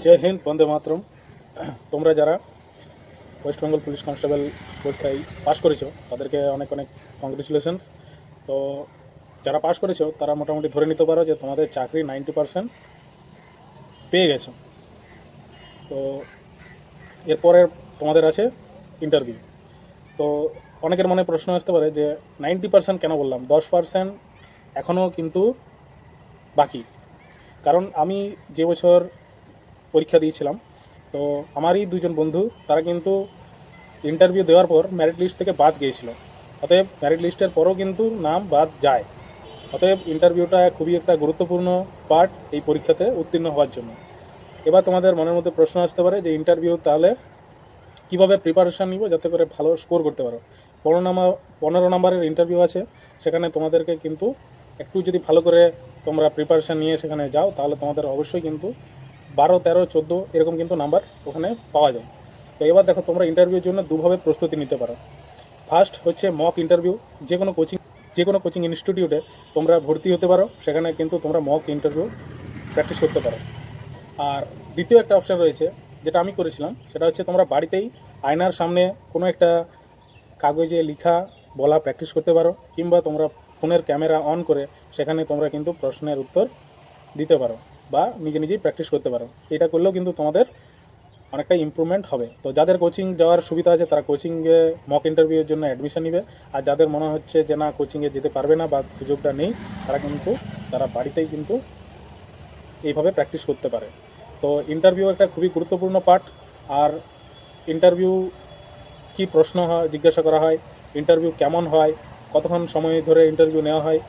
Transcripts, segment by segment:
জয় হিন্দ, বন্দে মাতরম। তোমরা যারা West Bengal police constable পরীক্ষায় পাশ করেছো তাদেরকে অনেক অনেক কংগ্রেচুলেশনস। তো যারা পাশ করেছো তারা মোটামুটি ধরে নিতে পারো যে তোমাদের চাকরি 90% পেয়ে গেছো। তো এরপরে তোমাদের আছে ইন্টারভিউ। তো অনেকের মনে প্রশ্ন আসতে পারে যে 90% কেন বললাম, 10% এখনও কিন্তু বাকি। কারণ আমি যে বছর পরীক্ষা দিয়েছিলাম, তো আমারই দুজন বন্ধু তারা কিন্তু ইন্টারভিউ দেওয়ার পর মেরিট লিস্ট থেকে বাদ গিয়েছিল। অতএব মেরিট লিস্টের পরও কিন্তু নাম বাদ যায়। অতএব ইন্টারভিউটা খুবই একটা গুরুত্বপূর্ণ পার্ট এই পরীক্ষাতে উত্তীর্ণ হওয়ার জন্য। এবার তোমাদের মনের মধ্যে প্রশ্ন আসতে পারে যে ইন্টারভিউ তাহলে কীভাবে প্রিপারেশান নিব যাতে করে ভালো স্কোর করতে পারো। 15 নম্বরের ইন্টারভিউ আছে, সেখানে তোমাদেরকে কিন্তু একটু যদি ভালো করে তোমরা প্রিপারেশান নিয়ে সেখানে যাও তাহলে তোমাদের অবশ্যই কিন্তু 12, 13, 14 এরকম কিন্তু নাম্বার ওখানে পাওয়া যায়। তো এবার দেখো, তোমরা ইন্টারভিউর জন্য দুভাবে প্রস্তুতি নিতে পারো। ফার্স্ট হচ্ছে মক ইন্টারভিউ। যে কোনো কোচিং ইনস্টিটিউটে তোমরা ভর্তি হতে পারো, সেখানে কিন্তু তোমরা মক ইন্টারভিউ প্র্যাকটিস করতে পারো। আর দ্বিতীয় একটা অপশান রয়েছে, যেটা আমি করেছিলাম, সেটা হচ্ছে তোমরা বাড়িতেই আয়নার সামনে কোনো একটা কাগজে লেখা বলা প্র্যাকটিস করতে পারো, কিংবা তোমরা ফোনের ক্যামেরা অন করে সেখানে তোমরা কিন্তু প্রশ্নের উত্তর দিতে পারো বা নিজেই প্র্যাকটিস করতে পারো। এটা করলেও কিন্তু তোমাদের অনেকটা ইমপ্রুভমেন্ট হবে। তো যাদের কোচিং যাওয়ার সুবিধা আছে তারা কোচিংয়ে মক ইন্টারভিউয়ের জন্য অ্যাডমিশন নেবে, আর যাদের মনে হচ্ছে যে না, কোচিংয়ে যেতে পারবে না বা সুযোগটা নেই, তারা বাড়িতেই কিন্তু এইভাবে প্র্যাকটিস করতে পারে। তো ইন্টারভিউ একটা খুবই গুরুত্বপূর্ণ পার্ট। আর ইন্টারভিউ কি প্রশ্ন জিজ্ঞাসা করা হয়, ইন্টারভিউ কেমন হয়, কতক্ষণ সময় ধরে ইন্টারভিউ নেওয়া হয়,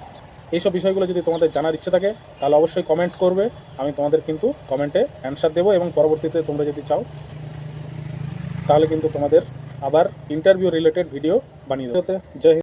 এইসব বিষয়গুলো যদি তোমাদের জানার ইচ্ছে থাকে তাহলে অবশ্যই কমেন্ট করবে। আমি তোমাদের কিন্তু কমেন্টে অ্যান্সার দেবো, এবং পরবর্তীতে তোমরা যদি চাও তাহলে কিন্তু তোমাদের আবার ইন্টারভিউ রিলেটেড ভিডিও বানিয়ে দেবো। জয় হিন্দ।